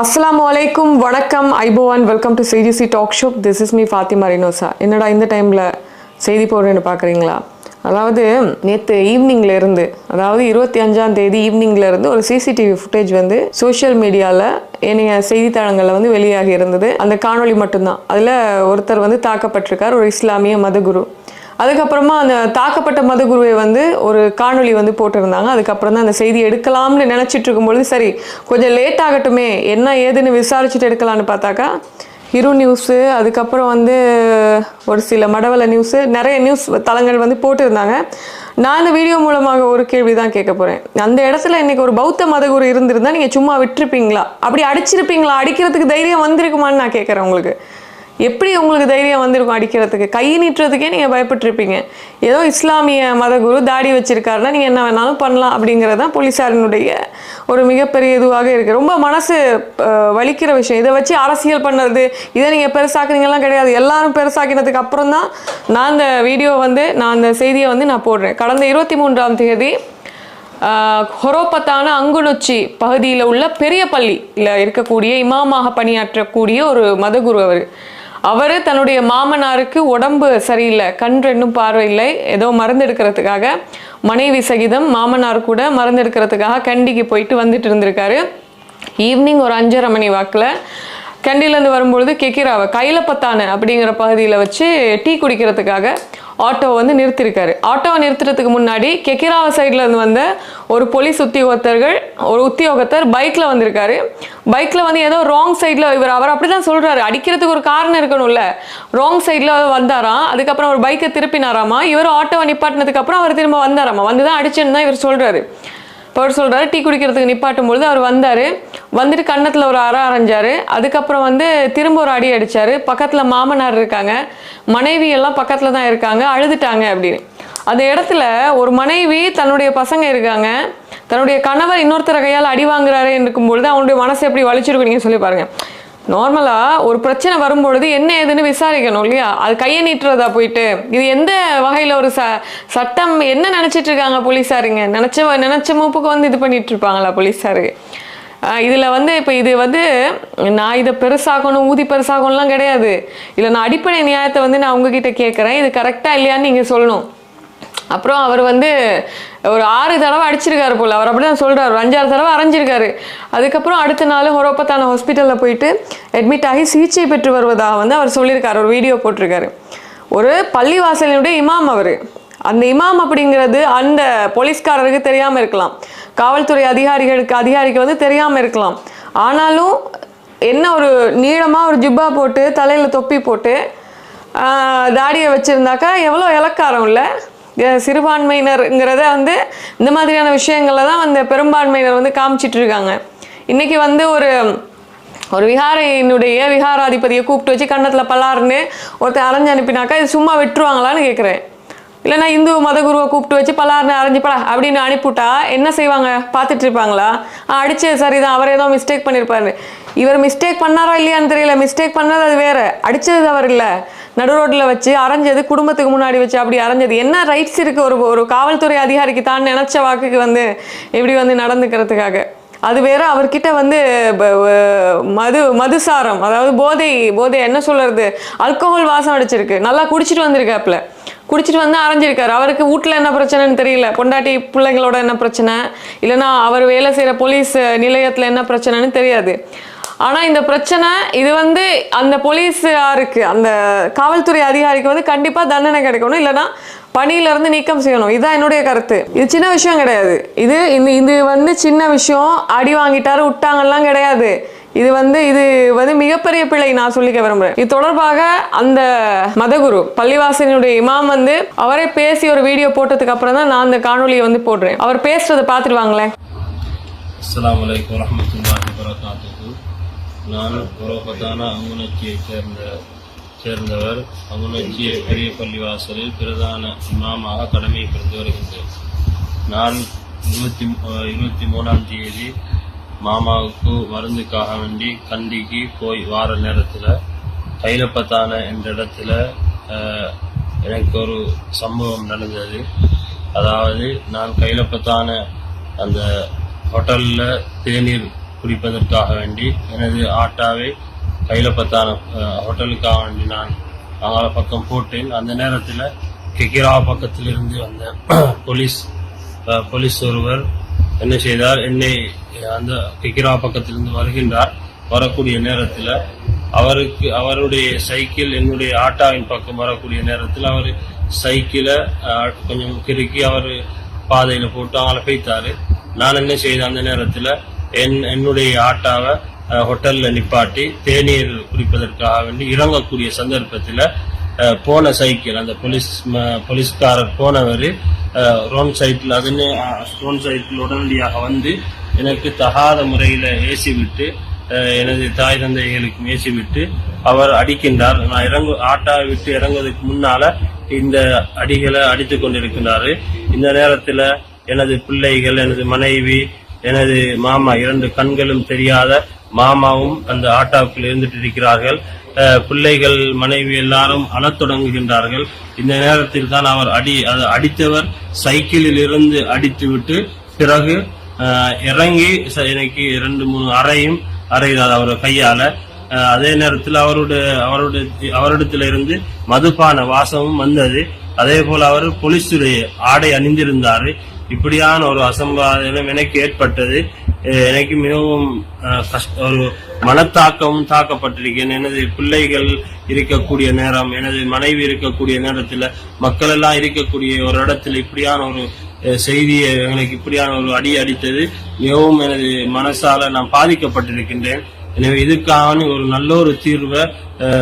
Assalamu alaikum, வணக்கம், ஐபோவான், welcome to CGC talk show. This is me Fathima Rinosa. என்னடா இந்த டைமில் செய்தி போடுறேன்னு பார்க்குறீங்களா? அதாவது நேற்று ஈவினிங்கில் இருந்து, அதாவது 25ஆம் தேதி ஈவினிங்கில் இருந்து ஒரு சிசிடிவி ஃபுட்டேஜ் வந்து சோஷியல் மீடியாவில் என்னைய செய்தித்தாளங்களில் வந்து வெளியாகி இருந்தது. அந்த காணொளி மட்டும்தான். அதில் ஒருத்தர் வந்து தாக்கப்பட்டிருக்கார், ஒரு இஸ்லாமிய மதகுரு. அதுக்கப்புறமா அந்த தாக்கப்பட்ட மதகுருவை வந்து ஒரு காணொளி வந்து போட்டிருந்தாங்க. அதுக்கப்புறம் தான் அந்த செய்தி எடுக்கலாம்னு நினச்சிட்டு இருக்கும்பொழுது சரி கொஞ்சம் லேட் ஆகட்டுமே, என்ன ஏதுன்னு விசாரிச்சுட்டு எடுக்கலான்னு பார்த்தாக்கா ஹிரு நியூஸு, அதுக்கப்புறம் வந்து ஒரு சில மடவள நியூஸு, நிறைய நியூஸ் தளங்கள் வந்து போட்டிருந்தாங்க. நான் இந்த வீடியோ மூலமாக ஒரு கேள்வி தான் கேட்க போகிறேன். அந்த இடத்துல இன்றைக்கி ஒரு பௌத்த மதகுரு இருந்திருந்தால் நீங்கள் சும்மா விட்டுருப்பீங்களா? அப்படி அடிச்சிருப்பீங்களா? அடிக்கிறதுக்கு தைரியம் வந்திருக்குமான்னு நான் கேட்குறேன். உங்களுக்கு எப்படி உங்களுக்கு தைரியம் வந்திருக்கும் அடிக்கிறதுக்கு? கை நீட்டுறதுக்கே நீங்கள் பயப்பட்டுருப்பீங்க. ஏதோ இஸ்லாமிய மதகுரு தாடி வச்சிருக்காருன்னா நீங்கள் என்ன வேணாலும் பண்ணலாம் அப்படிங்கிறது தான் போலீஸாரினுடைய ஒரு மிகப்பெரிய இதுவாக இருக்குது. ரொம்ப மனசு வலிக்கிற விஷயம். இதை வச்சு அரசியல் பண்ணுறது, இதை நீங்கள் பெருசாக்குறீங்கலாம் கிடையாது. எல்லாரும் பெருசாக்கினதுக்கு அப்புறம் தான் நான் இந்த வீடியோ வந்து அந்த செய்தியை வந்து நான் போடுறேன். கடந்த 23ஆம் தேதி ஹொரோபத்தான அங்குநொச்சி பகுதியில் உள்ள பெரிய பள்ளியில் இருக்கக்கூடிய இமாமாக பணியாற்றக்கூடிய ஒரு மதகுரு. அவர் தன்னுடைய மாமனாருக்கு உடம்பு சரியில்லை, கண் ரெண்டும் பார்வை இல்லை, ஏதோ மருந்து எடுக்கிறதுக்காக மனைவி சகிதம் மாமனார் கூட மருந்து எடுக்கிறதுக்காக கண்டிக்கு போயிட்டு வந்துட்டு இருந்திருக்காரு. ஈவினிங் ஒரு 5:30 மணி வாக்கில் கண்டிலேருந்து வரும்பொழுது கெக்கிராவை கைலப்பத்தான அப்படிங்கிற பகுதியில் வச்சு டீ குடிக்கிறதுக்காக ஆட்டோவை வந்து நிறுத்திருக்காரு. ஆட்டோவை நிறுத்துறதுக்கு முன்னாடி கெக்கிராவை சைடில் இருந்து வந்த ஒரு போலீஸ் உத்தியோகத்தர் பைக்கில் வந்திருக்காரு. பைக்கில் வந்து ஏதோ ராங் சைடில் அவர் அப்படி தான் சொல்கிறாரு. அடிக்கிறதுக்கு ஒரு காரணம் இருக்கணும்ல. ராங் சைடில் வந்தாராம். அதுக்கப்புறம் ஒரு பைக்கை திருப்பினாராமா. இவர் ஆட்டோவை நிப்பாட்டினதுக்கு அப்புறம் அவர் திரும்ப வந்தாராமா. வந்து தான் அடிச்சுன்னு தான் இவர் சொல்கிறாரு. இப்போ அவர் சொல்கிறாரு டீ குடிக்கிறதுக்கு நிப்பாட்டும் பொழுது அவர் வந்துட்டு கன்னத்தில் ஒரு அரைஞ்சார். அதுக்கப்புறம் வந்து திரும்ப ஒரு அடி அடித்தார். பக்கத்தில் மாமனார் இருக்காங்க, மனைவி எல்லாம் பக்கத்தில் தான் இருக்காங்க, அழுதுட்டாங்க அப்படின்னு. அந்த இடத்துல ஒரு மனைவி தன்னுடைய பசங்க இருக்காங்க, தன்னுடைய கணவர் இன்னொருத்தர கையால் அடி வாங்குறாரு இருக்கும்பொழுது அவனுடைய மனசு எப்படி வலிச்சிருக்கும் நீங்கள் சொல்லி பாருங்கள். நார்மலாக ஒரு பிரச்சனை வரும்பொழுது என்ன ஏதுன்னு விசாரிக்கணும் இல்லையா? அது கையை நீட்டுறதா போயிட்டு? இது எந்த வகையில் ஒரு சட்டம்? என்ன நினச்சிட்டு இருக்காங்க போலீஸாருங்க? நினச்ச மூப்புக்கு வந்து இது பண்ணிட்டு இருப்பாங்களா போலீஸாரு? இதில் வந்து இப்போ இது வந்து நான் இதை பெருசாகணும் ஊதி பெருசாகணும்லாம் கிடையாது. இல்லை, நான் அடிப்படை நியாயத்தை வந்து நான் உங்ககிட்ட கேட்குறேன். இது கரெக்டாக இல்லையான்னு நீங்கள் சொல்லணும். அப்புறம் அவர் வந்து ஒரு 6 தடவை அடிச்சிருக்காரு போல். அவர் அப்படி தான் சொல்கிறார். ஒரு 5-6 தடவை அரைஞ்சிருக்காரு. அதுக்கப்புறம் அடுத்த நாள் ஹொரோபத்தான ஹாஸ்பிட்டலில் போயிட்டு அட்மிட் ஆகி சிகிச்சை பெற்று வருவதாக வந்து அவர் சொல்லியிருக்காரு. ஒரு வீடியோ போட்டிருக்காரு. ஒரு பள்ளிவாசலினுடைய இமாம் அவர். அந்த இமாம் அப்படிங்கிறது அந்த போலீஸ்காரருக்கு தெரியாமல் இருக்கலாம், காவல்துறை அதிகாரிக்கு வந்து தெரியாமல் இருக்கலாம். ஆனாலும் என்ன ஒரு நீளமாக ஒரு ஜிப்பா போட்டு தலையில் தொப்பி போட்டு தாடியை வச்சுருந்தாக்கா எவ்வளோ இலக்காரம் இல்லை? சிறுபான்மையினருங்கிறத வந்து இந்த மாதிரியான விஷயங்களில் தான் வந்து பெரும்பான்மையினர் வந்து காமிச்சிட்டு இருக்காங்க. இன்றைக்கி வந்து ஒரு விகாராதிபதியை கூப்பிட்டு வச்சு கன்னத்தில் பல்லாருன்னு ஒருத்தர் அரைஞ்சு அனுப்பினாக்கா இது சும்மா விட்டுருவாங்களான்னு கேட்குறேன். இல்லைனா இந்து மதகுருவை கூப்பிட்டு வச்சு பல்லாருன்னு அரைஞ்சிப்படா அப்படின்னு அனுப்பிவிட்டா என்ன செய்வாங்க? பார்த்துட்டு இருப்பாங்களா? அடிச்சது சரிதான், அவர் ஏதோ மிஸ்டேக் பண்ணியிருப்பாரு. இவர் மிஸ்டேக் பண்ணாரா இல்லையான்னு தெரியல. மிஸ்டேக் பண்ணது அது வேறு, அடித்தது அவர் இல்லை. நடு ரோட்டில் வச்சு அரைஞ்சது, குடும்பத்துக்கு முன்னாடி வச்சு அப்படி அரைஞ்சது. என்ன ரைட்ஸ் இருக்குது ஒரு காவல்துறை அதிகாரிக்கு தான் நினச்ச வாக்குக்கு வந்து இப்படி வந்து நடந்துக்கிறதுக்காக? அது வேற. அவர்கிட்ட வந்து மதுசாரம், அதாவது போதை என்ன சொல்கிறது, ஆல்கஹால் வாசம் அடிச்சிருக்கு. நல்லா குடிச்சிட்டு வந்திருக்காப்புல. குடிச்சிட்டு வந்து அரைஞ்சிருக்காரு. அவருக்கு வீட்டில் என்ன பிரச்சனைன்னு தெரியல, பொண்டாட்டி பிள்ளைங்களோட என்ன பிரச்சனை, இல்லைனா அவர் வேலை செய்கிற போலீஸ் நிலையத்தில் என்ன பிரச்சனைன்னு தெரியாது. ஆனால் இந்த பிரச்சனை இது வந்து அந்த போலீஸாருக்கு, அந்த காவல்துறை அதிகாரிக்கு வந்து கண்டிப்பாக தண்டனை கிடைக்கணும், இல்லைனா பணியிலேருந்து நீக்கம் செய்யணும். இதுதான் என்னுடைய கருத்து. இது சின்ன விஷயம் கிடையாது. இது வந்து சின்ன விஷயம், அடி வாங்கிட்டாரு விட்டாங்கலாம் கிடையாது. இது வந்து மிகப்பெரிய பிழை நான் சொல்லிக்க விரும்புகிறேன். இது தொடர்பாக அந்த மதகுரு பள்ளிவாசலினுடைய இமாம் வந்து அவரே பேசி ஒரு வீடியோ போட்டதுக்கு அப்புறம் தான் நான் அந்த காணொலியை வந்து போடுறேன். அவர் பேசுறதை பார்த்துட்டு வாங்களேன். அஸ்ஸலாமு அலைக்கும் வரஹ்மத்துல்லாஹி வபரகாத்துஹு. நான் ஹொரோபத்தான அங்குநொச்சியை சேர்ந்தவர். அங்குநொச்சி பெரிய பள்ளிவாசலில் பிரதான இமாமாக கடமை புரிந்து வருகின்றேன். நான் 23ஆம் தேதி மாமாவுக்கு மருந்துக்காக வேண்டி கண்டிக்கு போய் வார நேரத்தில் கைலப்பத்தான என்ற இடத்துல எனக்கு ஒரு சம்பவம் நடந்தது. அதாவது நான் கைலப்பத்தான அந்த ஹோட்டலில் தேநீர் குடிப்பதற்காக வேண்டி எனது ஆட்டாவை தைலப்பத்தான ஹோட்டலுக்காக வேண்டி நான் அங்கால பக்கம் போட்டேன். அந்த நேரத்தில் கிக்கிரா பக்கத்திலிருந்து வந்த போலீஸ் ஒருவர் என்ன செய்தார், என்னை அந்த கிக்கிரா பக்கத்திலிருந்து வருகின்றார். வரக்கூடிய நேரத்தில் அவருடைய சைக்கிள் என்னுடைய ஆட்டாவின் பக்கம் வரக்கூடிய நேரத்தில் அவர் சைக்கிளை கொஞ்சம் கிறுக்கி அவர் பாதையில போட்டு அவங்கள போய்த்தாரு. நான் என்ன செய்தேன், அந்த நேரத்தில் என்னுடைய ஆட்டாவை ஹோட்டல்ல நிப்பாட்டி தேநீர் குடிப்பதற்காக வேண்டி இறங்கக்கூடிய சந்தர்ப்பத்தில் போன சைக்கிள் அந்த போலீஸ்காரர் போனவர் ரோன் சைக்கிள் உடனடியாக வந்து எனக்கு தகாத முறையில் ஏசி விட்டு எனது தாய் தந்தைகளுக்கு மேசி விட்டு அவர் அடிக்கின்றார். நான் ஆட்டாவை விட்டு இறங்குவதற்கு முன்னால இந்த அடிகளை அடித்துக் கொண்டிருக்கின்றாரு. இந்த நேரத்தில் எனது பிள்ளைகள், எனது மனைவி, எனது மாமா, 2 கண்களும் தெரியாத மாமாவும் அந்த ஆட்டாவுக்குள் இருந்துட்டு இருக்கிறார்கள். பிள்ளைகள், மனைவி எல்லாரும் அழத் தொடங்குகின்றார்கள். இந்த நேரத்தில் தான் அவர் அடித்தவர் சைக்கிளில் இருந்து அடித்துவிட்டு பிறகு இறங்கி எனக்கு 2-3 அறையிறார் அவர் கையால. அதே நேரத்தில் அவரிடத்துல இருந்து மதுபான வாசமும் வந்தது. அதே போல அவர் போலீஸுடைய ஆடை அணிந்திருந்தாரு. இப்படியான ஒரு அசம்பாவிதம் எனக்கு ஏற்பட்டது. எனக்கு மிகவும் ஒரு மனத்தாக்கமும் தாக்கப்பட்டிருக்கேன். எனது பிள்ளைகள் இருக்கக்கூடிய நேரம், எனது மனைவி இருக்கக்கூடிய நேரத்தில் மக்கள் எல்லாம் இருக்கக்கூடிய ஒரு இடத்துல இப்படியான ஒரு செய்தியை எனக்கு இப்படியான ஒரு அடித்தது மிகவும் எனது மனசால நான் பாதிக்கப்பட்டிருக்கின்றேன். எனவே இதுக்காக ஒரு நல்ல ஒரு தீர்வை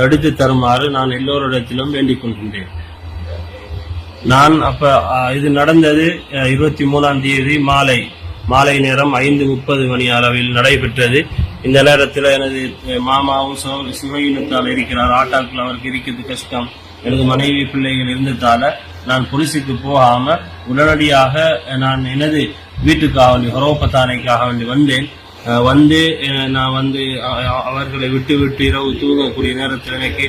எடுத்து தருமாறு நான் எல்லோரிடத்திலும் வேண்டிக் கொள்கின்றேன். நான் இது நடந்தது 23ஆம் தேதி மாலை நேரம் 5:30 மணி அளவில் நடைபெற்றது. இந்த நேரத்தில் எனது மாமாவும் சுகையினத்தால் இருக்கிறார். ஆட்டாக்கள் அவருக்கு இருக்கிறது கஷ்டம். எனது மனைவி பிள்ளைகள் இருந்ததால நான் போலீஸுக்கு போகாம உடனடியாக நான் எனது வீட்டுக்காக வேண்டி ஹரோபத்தானைக்காக வேண்டி வந்தேன். நான் அவர்களை விட்டு இரவு தூங்கக்கூடிய நேரத்தில் எனக்கு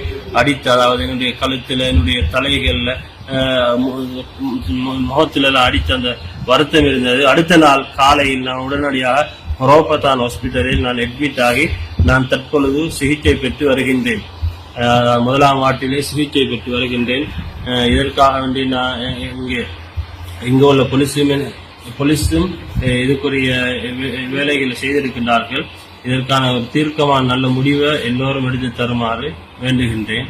அதாவது என்னுடைய கழுத்துல, என்னுடைய தலைகள்ல, முகத்துல எல்லாம் அடித்த அந்த வருத்தம் இருந்தது. அடுத்த நாள் காலையில் நான் உடனடியாக ஹரோபத்தான் ஹாஸ்பிட்டலில் நான் அட்மிட் ஆகி நான் தற்பொழுது சிகிச்சை பெற்று வருகின்றேன். 1ஆம் வார்டிலே சிகிச்சை பெற்று வருகின்றேன். இதற்காக வேண்டி நான் இங்கே உள்ள போலீஸும் இதுக்குரிய வேலைகளை செய்திருக்கின்றார்கள். இதற்கான ஒரு தீர்க்கமான நல்ல முடிவை எல்லோரும் எடுத்து தருமாறு வேண்டுகின்றேன்.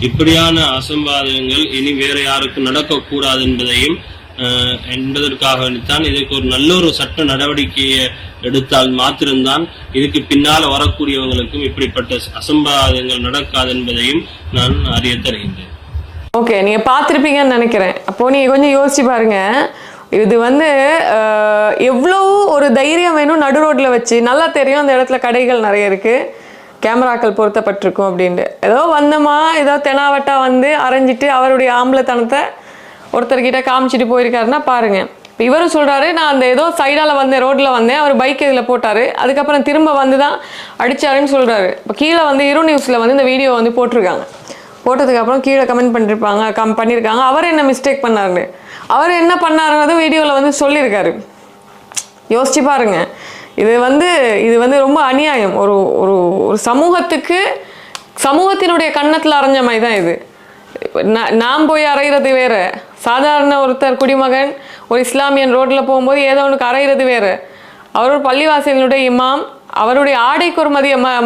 இப்படியான அசம்பாவிதங்கள் இனி வேற யாருக்கும் நடக்கக்கூடாது என்பதற்காக வேண்டித்தான் இதற்கு ஒரு நல்ல ஒரு சட்ட நடவடிக்கையை எடுத்தால் மாத்திரம்தான் இதுக்கு பின்னால வரக்கூடியவங்களுக்கும் இப்படிப்பட்ட அசம்பாவிதங்கள் நடக்காது என்பதையும் நான் அறிய தருகின்றேன். ஓகே, நீங்க பார்த்திருப்பீங்கன்னு நினைக்கிறேன். அப்போ நீங்க கொஞ்சம் யோசிச்சு பாருங்க. இது எவ்வளோ ஒரு தைரியம் வேணும். நடு ரோட்ல வச்சு நல்லா தெரியும் அந்த இடத்துல கடைகள் நிறைய இருக்கு, கேமராக்கள் பொருத்தப்பட்டிருக்கும் அப்படின்ட்டு. ஏதோ வந்தோமா, ஏதோ தெனாவட்டா அரைஞ்சிட்டு அவருடைய ஆம்பளத்தனத்தை ஒருத்தர்கிட்ட காமிச்சிட்டு போயிருக்காருன்னா பாருங்க. இப்போ இவரும் சொல்றாரு, நான் அந்த ஏதோ சைடால ரோட்ல வந்தேன், அவர் பைக் இதில் போட்டாரு, அதுக்கப்புறம் திரும்ப தான் அடிச்சாருன்னு சொல்றாரு. இப்போ கீழே இரு நியூஸ்ல இந்த வீடியோ போட்டிருக்காங்க. போட்டதுக்கு அப்புறம் கீழே கமெண்ட் பண்ணியிருக்காங்க அவர் என்ன மிஸ்டேக் பண்ணாருன்னு. அவர் என்ன பண்ணாருன்றது வீடியோவில் சொல்லியிருக்காரு. யோசிச்சு பாருங்க. இது ரொம்ப அநியாயம். ஒரு ஒரு ஒரு சமூகத்தினுடைய கன்னத்தில் அரைஞ்ச மாதிரி தான் இது. நாம் போய் அரைகிறது வேற, சாதாரண ஒருத்தர் குடிமகன் ஒரு இஸ்லாமியன் ரோட்டில் போகும்போது ஏதோ ஒன்றுக்கு அரைகிறது வேற. அவர் ஒரு பள்ளிவாசலினுடைய இமாம், அவருடைய ஆடைக்கு ஒரு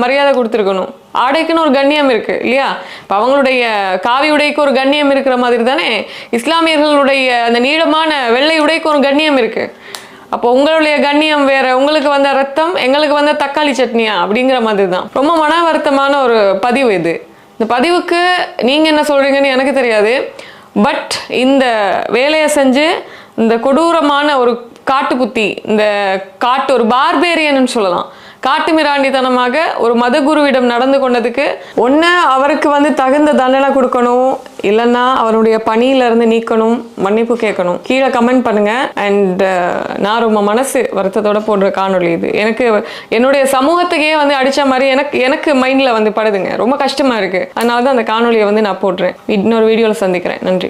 மரியாதை கொடுத்துருக்கணும். ஆடைக்குன்னு ஒரு கண்ணியம் இருக்கு இல்லையா? இப்போ அவங்களுடைய காவி உடைக்கு ஒரு கண்ணியம் இருக்கிற மாதிரி தானே இஸ்லாமியர்களுடைய அந்த நீளமான வெள்ளை உடைக்கு ஒரு கண்ணியம் இருக்கு. அப்போ உங்களுடைய கண்ணியம் வேற, உங்களுக்கு ரத்தம், எங்களுக்கு தக்காளி சட்னியா அப்படிங்கிற மாதிரி தான். ரொம்ப மன வருத்தமான ஒரு பதிவு இது. இந்த பதிவுக்கு நீங்க என்ன சொல்றீங்கன்னு எனக்கு தெரியாது. பட் இந்த வேலையை செஞ்சு இந்த கொடூரமான ஒரு காட்டு புத்தி, ஒரு பார்பேரியன்னு சொல்லலாம், காட்டு மிராண்டித்தனமாக ஒரு மதகுருவிடம் நடந்து கொண்டதுக்கு ஒன்று அவருக்கு தகுந்த தண்டனை கொடுக்கணும், இல்லைன்னா அவருடைய பணியிலிருந்து நீக்கணும், மன்னிப்பு கேட்கணும். கீழே கமெண்ட் பண்ணுங்க. அண்ட் நான் ரொம்ப மனசு வருத்தத்தோட போடுற காணொலி இது. எனக்கு என்னுடைய சமூகத்துக்கே அடிச்ச மாதிரி எனக்கு மைண்ட்ல படுதுங்க. ரொம்ப கஷ்டமா இருக்கு. அதனால தான் அந்த காணொலியை நான் போடுறேன். இன்னொரு வீடியோவில் சந்திக்கிறேன். நன்றி.